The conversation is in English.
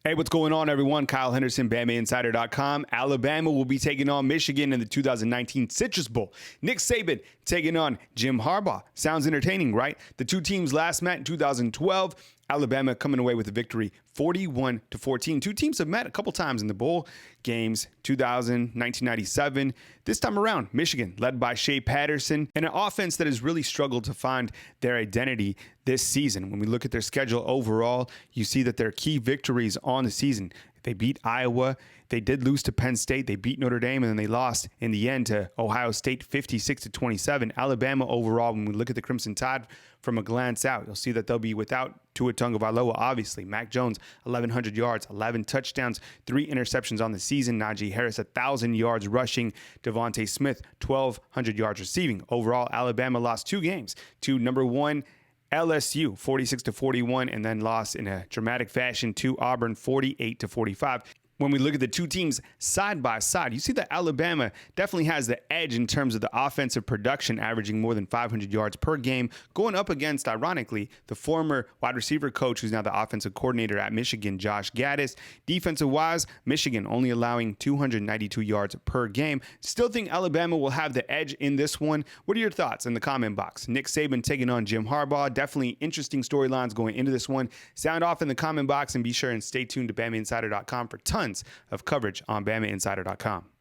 Hey, what's going on, everyone? Kyle Henderson, BamaInsider.com. Alabama will be taking on Michigan in the 2019 Citrus Bowl. Nick Saban taking on Jim Harbaugh. Sounds entertaining, right? The two teams last met in 2012. Alabama coming away with a victory 41-14. Two teams have met a couple times in the bowl games, 2000, 1997. This time around, Michigan, led by Shea Patterson, and an offense that has really struggled to find their identity this season. When we look at their schedule overall, you see that their key victories on the season, they beat Iowa, they did lose to Penn State, they beat Notre Dame, and then they lost in the end to Ohio State 56-27. Alabama overall, when we look at the Crimson Tide from a glance out, you'll see that they'll be without Tua Tagovailoa, obviously. Mac Jones, 1,100 yards, 11 touchdowns, 3 interceptions on the season. Najee Harris, 1,000 yards rushing. Devontae Smith, 1,200 yards receiving. Overall, Alabama lost 2 games to number 1 LSU, 46-41, and then lost in a dramatic fashion to Auburn, 48-45. When we look at the two teams side by side, you see that Alabama definitely has the edge in terms of the offensive production, averaging more than 500 yards per game, going up against, ironically, the former wide receiver coach who's now the offensive coordinator at Michigan, Josh Gaddis. Defensive-wise, Michigan only allowing 292 yards per game. Still think Alabama will have the edge in this one. What are your thoughts in the comment box? Nick Saban taking on Jim Harbaugh. Definitely interesting storylines going into this one. Sound off in the comment box and be sure and stay tuned to BamaInsider.com for tons of coverage on BamaInsider.com.